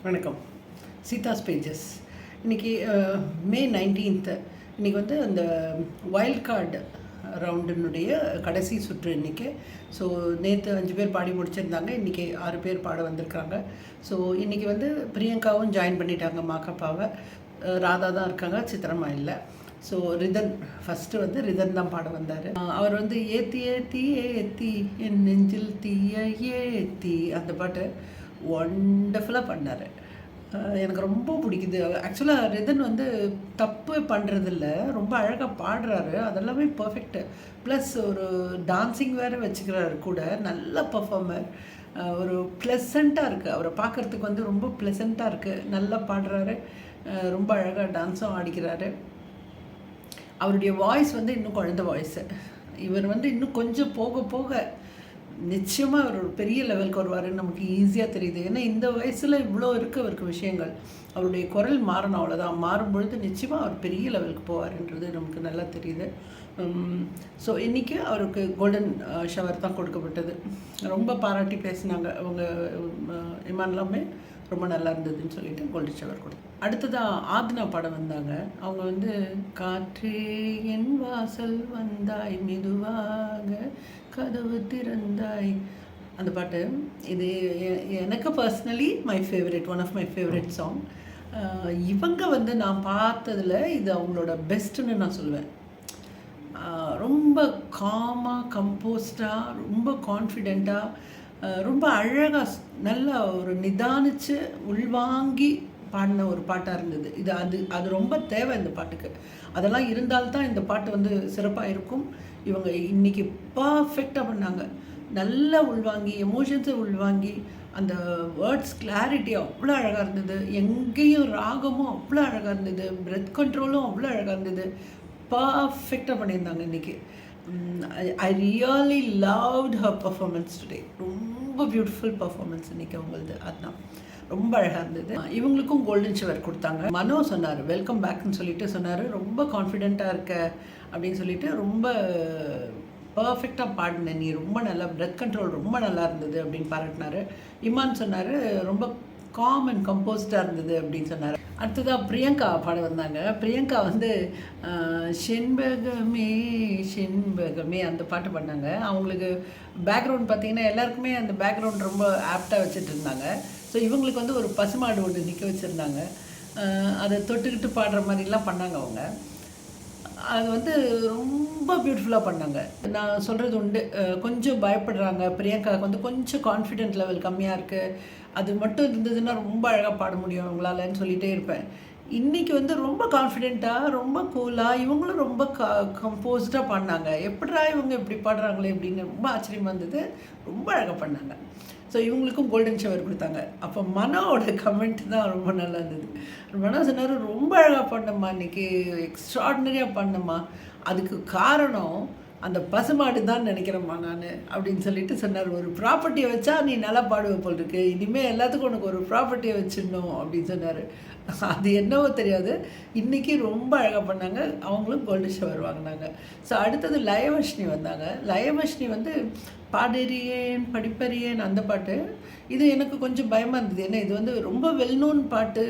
வணக்கம். சீதாஸ் பேஜஸ். இன்றைக்கி மே 19th. இன்றைக்கி வந்து அந்த வைல்ட் கார்டு ரவுண்டினுடைய கடைசி சுற்று இன்றைக்கி. ஸோ நேற்று 5 பேர் பாடி முடிச்சிருந்தாங்க. இன்றைக்கி 6 பேர் பாட வந்திருக்காங்க. ஸோ இன்றைக்கி வந்து பிரியங்காவும் ஜாயின் பண்ணிட்டாங்க மாக்காப்பாவை. ராதா தான் இருக்காங்க, சித்திரமா இல்லை. ஸோ ரிதன் ஃபஸ்ட்டு வந்து ரிதன் தான் பாட வந்தார். அவர் வந்து ஏத்தி ஏத்தி ஏத்தி என் நெஞ்சில் தீய ஏத்தி அந்த பாட்டு ஒண்டர்ஃபுல்லாக பண்ணார். எனக்கு ரொம்ப பிடிக்குது. ஆக்சுவலாக ரிதன் வந்து தப்பு பண்ணுறதில்ல, ரொம்ப அழகாக பாடுறாரு. அதெல்லாமே பர்ஃபெக்ட்டு. ப்ளஸ் ஒரு டான்ஸிங் வேறு வச்சுக்கிறாரு கூட. நல்ல பர்ஃபார்மர். ஒரு ப்ளசண்ட்டாக இருக்குது அவரை பார்க்குறதுக்கு, வந்து ரொம்ப ப்ளசண்ட்டாக இருக்குது. நல்லா பாடுறாரு, ரொம்ப அழகாக டான்ஸும் ஆடிக்கிறாரு. அவருடைய வாய்ஸ் வந்து இன்னும் குழந்த வாய்ஸு. இவர் வந்து இன்னும் கொஞ்சம் போக போக நிச்சயமாக அவர் ஒரு பெரிய லெவலுக்கு வருவாருன்னு நமக்கு ஈஸியாக தெரியுது. ஏன்னா இந்த வயசில் இவ்வளோ இருக்குது அவருக்கு விஷயங்கள். அவருடைய குரல் மாறணும், அவ்வளோதான். மாறும்பொழுது நிச்சயமாக அவர் பெரிய லெவலுக்கு போவார்ன்றது நமக்கு நல்லா தெரியுது. ஸோ இன்றைக்கி அவருக்கு கோல்டன் ஷவர் தான் கொடுக்கப்பட்டது. ரொம்ப பாராட்டி பேசினாங்க அவங்க. இமான்லாமே ரொம்ப நல்லா இருந்ததுன்னு சொல்லிட்டு கோல்டன் ஷவர் கொடுத்தோம். அடுத்ததாக ஆத்னா படம் வந்தாங்க. அவங்க வந்து காற்றே என் வாசல் வந்தாய் மெதுவாக கதவு திறந்தாய் அந்த பாட்டு. இது எனக்கு personally my favourite, one of my favourite song. இவங்க வந்து நான் பார்த்ததில் இது அவங்களோட பெஸ்ட்டுன்னு நான் சொல்லுவேன். ரொம்ப காமாக, கம்போஸ்டாக, ரொம்ப கான்ஃபிடெண்ட்டாக, ரொம்ப அழகாக, நல்லா ஒரு நிதானித்து உள்வாங்கி பாடின ஒரு பாட்டாக இருந்தது இது. அது ரொம்ப தேவை இந்த பாட்டுக்கு. அதெல்லாம் இருந்தால்தான் இந்த பாட்டு வந்து சிறப்பாக இருக்கும். இவங்க இன்றைக்கி பர்ஃபெக்டாக பண்ணாங்க. நல்லா உள்வாங்கி, எமோஷன்ஸை உள்வாங்கி, அந்த வேர்ட்ஸ் கிளாரிட்டி அவ்வளோ அழகாக இருந்தது. எங்கேயும் ராகமும் அவ்வளோ அழகாக இருந்தது. பிரெத் கண்ட்ரோலும் அவ்வளோ அழகாக இருந்தது. பர்ஃபெக்டாக பண்ணியிருந்தாங்க இன்றைக்கி. I really loved her performance today. ரொம்ப பியூட்டிஃபுல் பர்ஃபார்மன்ஸ் இன்றைக்கி அவங்களது. அதுதான் ரொம்ப அழகாக இருந்தது. இவங்களுக்கும் கோல்டன் ஷவர் கொடுத்தாங்க. மனோ சொன்னார், வெல்கம் பேக்னு சொல்லிட்டு சொன்னார். ரொம்ப கான்ஃபிடெண்ட்டாக இருக்க அப்படின்னு சொல்லிட்டு, ரொம்ப பர்ஃபெக்டாக பாடினேன் நீ, ரொம்ப நல்லா பிரெத் கண்ட்ரோல் ரொம்ப நல்லா இருந்தது அப்படின்னு பாராட்டினார். இமான் சொன்னார், ரொம்ப காம் அண்ட் கம்போஸ்டாக இருந்தது அப்படின்னு சொன்னார். அடுத்ததாக பிரியங்கா பாட வந்தாங்க. பிரியங்கா வந்து செண்பகமே செண்பகமே அந்த பாட்டு பண்ணாங்க. அவங்களுக்கு பேக்ரவுண்ட் பார்த்திங்கன்னா எல்லாருக்குமே அந்த பேக்ரவுண்ட் ரொம்ப ஆப்டாக வச்சுட்டு இருந்தாங்க. ஸோ இவங்களுக்கு வந்து ஒரு பசுமாடு ஒன்று நிற்க வச்சுருந்தாங்க. அதை தொட்டுக்கிட்டு பாடுற மாதிரிலாம் பண்ணாங்க அவங்க. அது வந்து ரொம்ப பியூட்டிஃபுல்லாக பண்ணாங்க. நான் சொல்கிறது உண்டு, கொஞ்சம் பயப்படுறாங்க. பிரியங்காவுக்கு வந்து கொஞ்சம் கான்ஃபிடென்ட் லெவல் கம்மியாக இருக்குது. அது மட்டும் இருந்ததுன்னா ரொம்ப அழகாக பாட முடியும் அவங்களாலன்னு சொல்லிகிட்டே இருப்பேன். இன்றைக்கி வந்து ரொம்ப கான்ஃபிடெண்ட்டாக, ரொம்ப கூலாக, இவங்களும் ரொம்ப கம்போஸ்டாக பாடினாங்க. எப்படா இவங்க இப்படி பாடுறாங்களே அப்படின்னு ரொம்ப ஆச்சரியமாக இருந்தது. ரொம்ப அழகாக பண்ணாங்க. ஸோ இவங்களுக்கும் கோல்டன் ஷவர் கொடுத்தாங்க. அப்போ மனோட கமெண்ட் தான் ரொம்ப நல்லா இருந்தது. மனோ சொன்னார், ரொம்ப அழகாக பண்ணம்மா, இன்றைக்கி எக்ஸ்ட்ராடினரியாக பண்ணம்மா. அதுக்கு காரணம் அந்த பசுமாடு தான் நினைக்கிறேம்மா நான் அப்படின்னு சொல்லிட்டு சொன்னார். ஒரு ப்ராப்பர்ட்டியை வச்சா நீ நல்லா பாடுவ போல் இருக்கு, இனிமேல் எல்லாத்துக்கும் உனக்கு ஒரு ப்ராப்பர்ட்டியை வச்சிடணும் அப்படின்னு சொன்னார். அது என்னவோ தெரியாது, இன்றைக்கி ரொம்ப அழகாக பண்ணாங்க. அவங்களும் கோல்டன் ஷவர் வாங்கினாங்க. ஸோ அடுத்தது லயவர்ஷினி வந்தாங்க. லயவர்ஷினி வந்து பாடறியேன் படிப்பறியேன் அந்த பாட்டு. இது எனக்கு கொஞ்சம் பயமாக இருந்தது. ஏன்னா இது வந்து ரொம்ப வெல்நோன் பாட்டு,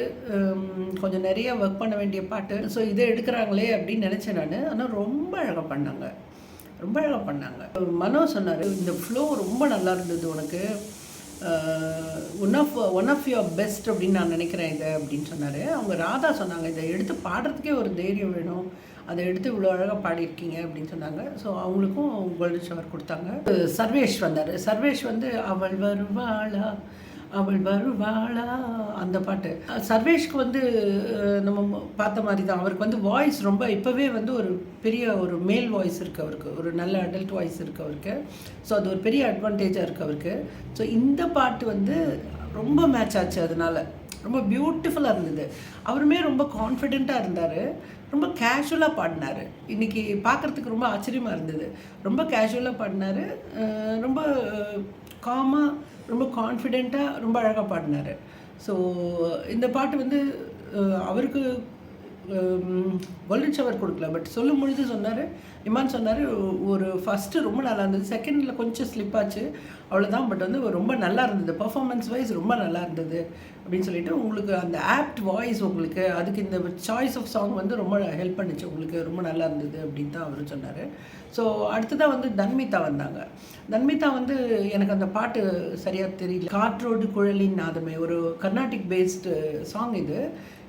கொஞ்சம் நிறைய ஒர்க் பண்ண வேண்டிய பாட்டு. ஸோ இதை எடுக்கிறாங்களே அப்படின்னு நினச்சேன் நான். ஆனால் ரொம்ப அழகாக பண்ணாங்க, ரொம்ப அழகாக பண்ணாங்க. மனோ சொன்னார், இந்த ஃப்ளோ ரொம்ப நல்லா இருந்தது உனக்கு, ஒன் ஆஃப் யுவர் பெஸ்ட் அப்படின்னு நான் நினைக்கிறேன் இதை அப்படின்னு சொன்னார். அவங்க ராதா சொன்னாங்க, இதை எடுத்து பாடுறதுக்கே ஒரு தைரியம் வேணும், அதை எடுத்து இவ்வளோ அழகாக பாடியிருக்கீங்க அப்படின்னு சொன்னாங்க. ஸோ அவங்களுக்கும் கோல்டன் ஷவர் கொடுத்தாங்க. சர்வேஷ் வந்தார். சர்வேஷ் வந்து அவள் வருவாளா அவள் வருவாளா அந்த பாட்டு. சர்வேஷ்க்கு வந்து நம்ம பார்த்த மாதிரி தான். அவருக்கு வந்து வாய்ஸ் ரொம்ப இப்போவே வந்து ஒரு பெரிய ஒரு மேல் வாய்ஸ் இருக்குது அவருக்கு, ஒரு நல்ல அடல்ட் வாய்ஸ் இருக்குது அவருக்கு. ஸோ அது ஒரு பெரிய அட்வான்டேஜாக இருக்குது அவருக்கு. ஸோ இந்த பாட்டு வந்து ரொம்ப மேட்ச் ஆச்சு, அதனால் ரொம்ப பியூட்டிஃபுல்லாக இருந்தது. அவருமே ரொம்ப கான்ஃபிடெண்ட்டாக இருந்தார், ரொம்ப கேஷுவலாக பாடினார். இன்றைக்கி பார்க்குறதுக்கு ரொம்ப ஆச்சரியமாக இருந்தது. ரொம்ப கேஷுவலாக பாடினார், ரொம்ப காமாக, ரொம்ப கான்ஃபிடெண்ட்டாக, ரொம்ப அழகாக பாடினார். ஸோ இந்த பாட்டு வந்து அவருக்கு கோல்டன் ஷவர் கொடுக்கல, பட் சொல்லும் பொழுது சொன்னார், இமான் சொன்னார், ஒரு ஃபஸ்ட்டு ரொம்ப நல்லா இருந்தது, செகண்டில் கொஞ்சம் ஸ்லிப் ஆச்சு அவ்வளோதான், பட் வந்து ரொம்ப நல்லா இருந்தது, பர்ஃபார்மன்ஸ் வைஸ் ரொம்ப நல்லா இருந்தது அப்படின்னு சொல்லிட்டு உங்களுக்கு அந்த ஆப்ட் வாய்ஸ் உங்களுக்கு அதுக்கு இந்த சாய்ஸ் ஆஃப் சாங் வந்து ரொம்ப ஹெல்ப் பண்ணிச்சு, உங்களுக்கு ரொம்ப நல்லா இருந்தது அப்படின்னு தான் அவர் சொன்னார். ஸோ அடுத்ததாக வந்து தன்மிதா வந்தாங்க. தன்மிதா வந்து எனக்கு அந்த பாட்டு சரியாக தெரியல. காற்றோடு குழலின் நாதமே ஒரு கர்நாடிக் பேஸ்டு சாங் இது.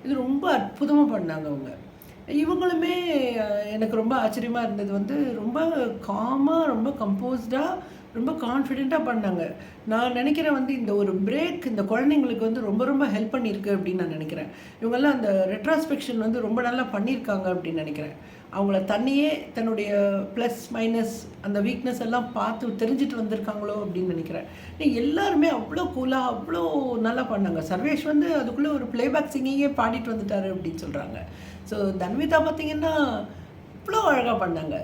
இது ரொம்ப அற்புதமாக பண்ணாங்க அவங்க. இவங்களுமே எனக்கு ரொம்ப ஆச்சரியமாக இருந்தது வந்து ரொம்ப காமாக, ரொம்ப கம்போஸ்டாக, ரொம்ப கான்ஃபிடெண்ட்டாக பண்ணாங்க. நான் நினைக்கிறேன் வந்து இந்த ஒரு பிரேக் இந்த குழந்தைங்களுக்கு வந்து ரொம்ப ரொம்ப ஹெல்ப் பண்ணியிருக்கு அப்படின்னு நான் நினைக்கிறேன். இவங்கெல்லாம் அந்த ரெட்ராஸ்பெக்ஷன் வந்து ரொம்ப நல்லா பண்ணியிருக்காங்க அப்படின்னு நினைக்கிறேன். அவங்கள தன்னையே தன்னுடைய ப்ளஸ் மைனஸ் அந்த வீக்னஸ் எல்லாம் பார்த்து தெரிஞ்சுட்டு வந்திருக்காங்களோ அப்படின்னு நினைக்கிறேன். எல்லாருமே அவ்வளோ கூலாக அவ்வளோ நல்லா பண்ணாங்க. சர்வேஷ் வந்து அதுக்குள்ளே ஒரு ப்ளேபேக் சிங்கிங்கே பாடிட்டு வந்துட்டார் அப்படின்னு சொல்கிறாங்க. ஸோ தன்விதா பார்த்திங்கன்னா அவ்வளோ அழகாக பண்ணாங்க.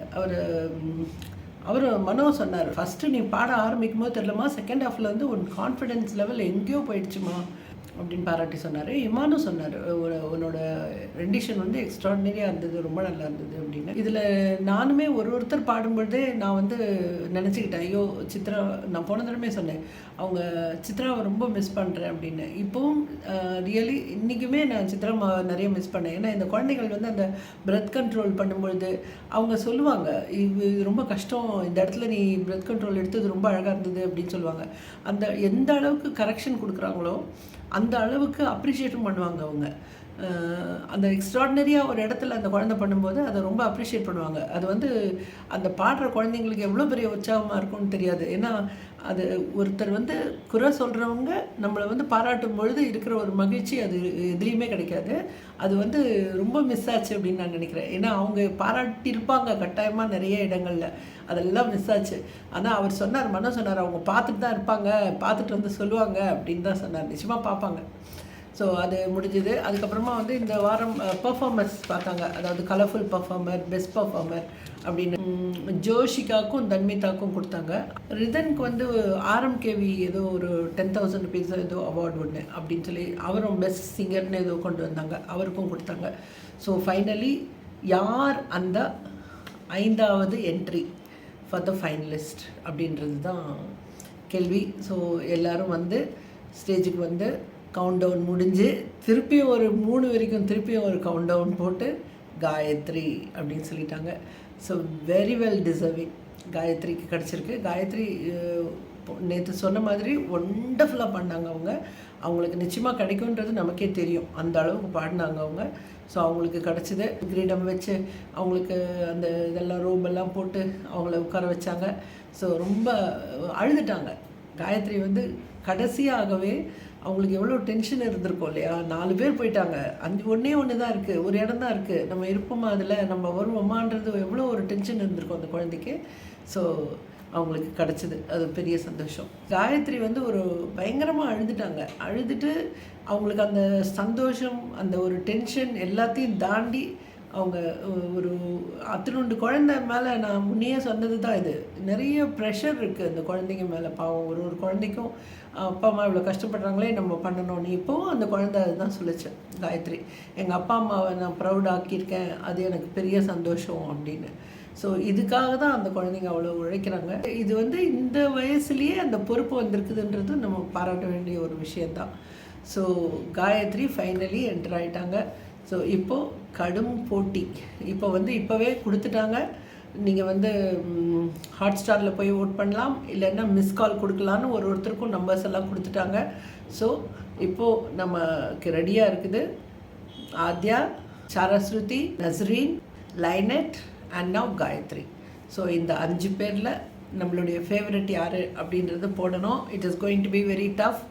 அவர் மனோ சொன்னார், ஃபஸ்ட்டு நீ பாட ஆரம்பிக்கும் போது தெரியலமா, செகண்ட் ஹாஃபில் வந்து உன் கான்ஃபிடென்ஸ் லெவல் எங்கேயோ போயிடுச்சுமா அப்படின்னு பாராட்டி சொன்னார். இமானும் சொன்னார், உன்னோட ரெண்டிஷன் வந்து எக்ஸ்ட்ராடினரியாக இருந்தது, ரொம்ப நல்லா இருந்தது அப்படின்னு. இதில் நானுமே ஒருத்தர் பாடும்பொழுதே நான் வந்து நினச்சிக்கிட்டேன், ஐயோ சித்ரா, நான் போன தடவை சொன்னேன் அவங்க சித்ராவை ரொம்ப மிஸ் பண்ணுறேன் அப்படின்னு. இப்போவும் ரியலி இன்றைக்குமே நான் சித்ரா நிறைய மிஸ் பண்ணேன். ஏன்னா இந்த குழந்தைகள் வந்து அந்த பிரெத் கண்ட்ரோல் பண்ணும்பொழுது அவங்க சொல்லுவாங்க, இது ரொம்ப கஷ்டம், இந்த இடத்துல நீ பிரெத் கண்ட்ரோல் எடுத்தது ரொம்ப அழகாக இருந்தது அப்படின்னு சொல்லுவாங்க. அந்த எந்த அளவுக்கு கரெக்ஷன் கொடுக்குறாங்களோ அந்த அளவுக்கு அப்ரிஷியேட்டும் பண்ணுவாங்க அவங்க. அந்த எக்ஸ்ட்ராடினரியாக ஒரு இடத்துல அந்த குழந்தை பண்ணும்போது அதை ரொம்ப அப்ரிஷியேட் பண்ணுவாங்க. அது வந்து அந்த பாடுற குழந்தைங்களுக்கு எவ்வளோ பெரிய உற்சாகமாக இருக்கும்னு தெரியாது. ஏன்னா அது ஒருத்தர் வந்து குறை சொல்கிறவங்க நம்மளை வந்து பாராட்டும் பொழுது இருக்கிற ஒரு மகிழ்ச்சி அது எதுலேயுமே கிடைக்காது. அது வந்து ரொம்ப மிஸ் ஆச்சு அப்படின்னு நான் நினைக்கிறேன். ஏன்னா அவங்க பாராட்டியிருப்பாங்க கட்டாயமாக நிறைய இடங்களில், அதெல்லாம் மிஸ் ஆச்சு. ஆனால் அவர் சொன்னார், மனோ சொன்னார், அவங்க பார்த்துட்டு தான் இருப்பாங்க, பார்த்துட்டு வந்து சொல்லுவாங்க அப்படின்னு தான் சொன்னார். நிச்சயமாக பார்ப்பாங்க. ஸோ அது முடிஞ்சுது. அதுக்கப்புறமா வந்து இந்த வாரம் பர்ஃபார்மன்ஸ் பார்த்தாங்க. அதாவது கலர்ஃபுல் பர்ஃபார்மர், பெஸ்ட் பர்ஃபார்மர் அப்படின்னு ஜோஷிகாவுக்கும் தன்மிதாவுக்கும் கொடுத்தாங்க. ரிதனுக்கு வந்து RMKV ஏதோ ஒரு 10,000 rupees ஏதோ அவார்டு ஒன்று அப்படின்னு சொல்லி அவரும் பெஸ்ட் சிங்கர்னு ஏதோ கொண்டு வந்தாங்க, அவருக்கும் கொடுத்தாங்க. ஸோ ஃபைனலி யார் அந்த 5வது என்ட்ரி ஃபார் த ஃபைனலிஸ்ட் அப்படின்றது தான் கேள்வி. ஸோ எல்லோரும் வந்து ஸ்டேஜுக்கு வந்து கவுண்ட் டவுன் முடிஞ்சு திருப்பியும் ஒரு 3 வரைக்கும் திருப்பியும் ஒரு கவுண்ட் டவுன் போட்டு காயத்ரி அப்படின்னு சொல்லிட்டாங்க. ஸோ வெரி வெல் டிசர்விங் காயத்ரிக்கு கிடச்சிருக்கு. காயத்ரி நேற்று சொன்ன மாதிரி ஒண்டர்ஃபுல்லாக பண்ணாங்க. அவங்களுக்கு நிச்சயமாக கிடைக்குன்றது நமக்கே தெரியும், அந்த அளவுக்கு பாடினாங்க அவங்க. ஸோ அவங்களுக்கு கிடச்சிது. கிரீடம் வச்சு அவங்களுக்கு அந்த இதெல்லாம் ரோபெல்லாம் போட்டு அவங்கள உட்கார வச்சாங்க. ஸோ ரொம்ப அழுதுட்டாங்க. காயத்ரி வந்து கடைசியாகவே அவங்களுக்கு எவ்வளோ டென்ஷன் இருந்திருக்கும் இல்லையா. 4 பேர் போயிட்டாங்க, ஒன்றே தான் இருக்குது, ஒரு இடம் தான் இருக்குது, நம்ம இருப்போமா அதில், நம்ம வருவோமான்றது எவ்வளோ ஒரு டென்ஷன் இருந்திருக்கும் அந்த குழந்தைக்கு. ஸோ அவங்களுக்கு கிடச்சிது, அது பெரிய சந்தோஷம். காயத்ரி வந்து ஒரு பயங்கரமாக அழுதுட்டாங்க. அழுதுட்டு அவங்களுக்கு அந்த சந்தோஷம், அந்த ஒரு டென்ஷன் எல்லாத்தையும் தாண்டி அவங்க ஒரு அத்தனோண்டு குழந்தை மேலே நான் முன்னையே சொன்னது தான், இது நிறைய ப்ரெஷர் இருக்குது அந்த குழந்தைங்க மேலே. பாவம், ஒரு குழந்தைக்கும் அப்பா அம்மா இவ்வளோ கஷ்டப்படுறாங்களே, நம்ம பண்ணணும். நீ இப்போவும் அந்த குழந்தை அதுதான் சொல்லிச்சேன் காயத்ரி, எங்கள் அப்பா அம்மாவை நான் ப்ரௌட் ஆக்கியிருக்கேன், அது எனக்கு பெரிய சந்தோஷம் அப்படின்னு. ஸோ இதுக்காக தான் அந்த குழந்தைங்க அவ்வளோ உழைக்கிறாங்க. இது வந்து இந்த வயசுலேயே அந்த பொறுப்பு வந்திருக்குதுன்றது நம்ம பாராட்ட வேண்டிய ஒரு விஷயந்தான். ஸோ காயத்ரி ஃபைனலி என்டர் ஆகிட்டாங்க. ஸோ இப்போது கடும் போட்டி. இப்போ வந்து இப்போவே கொடுத்துட்டாங்க, நீங்கள் வந்து ஹாட்ஸ்டாரில் போய் ஓட் பண்ணலாம், இல்லைன்னா மிஸ் கால் கொடுக்கலான்னு ஒருத்தருக்கும் நம்பர்ஸ் எல்லாம் கொடுத்துட்டாங்க. ஸோ இப்போது நமக்கு ரெடியாக இருக்குது Aadhya, Sarasruthi, Nasreen, Lynette and now Gayathri. So இந்த 5 பேரில் நம்மளுடைய ஃபேவரட் யார் அப்படின்றது போடணும். It is going to be very tough.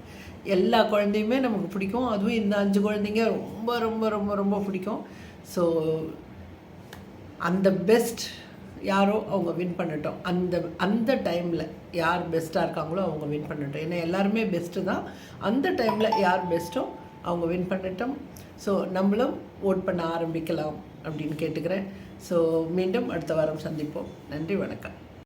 எல்லா குழந்தையுமே நமக்கு பிடிக்கும், அதுவும் இந்த 5 குழந்தைங்க ரொம்ப ரொம்ப ரொம்ப ரொம்ப பிடிக்கும். ஸோ அந்த பெஸ்ட் யாரோ அவங்க வின் பண்ணட்டும். அந்த டைமில் யார் பெஸ்ட்டாக இருக்காங்களோ அவங்க வின் பண்ணட்டும். ஏன்னா எல்லாருமே பெஸ்ட்டு தான். அந்த டைமில் யார் பெஸ்ட்டோ அவங்க வின் பண்ணட்டும். ஸோ நம்மளும் ஓட் பண்ண ஆரம்பிக்கலாம் அப்படின்னு கேட்டுக்கிறேன். ஸோ மீண்டும் அடுத்த வாரம் சந்திப்போம். நன்றி, வணக்கம்.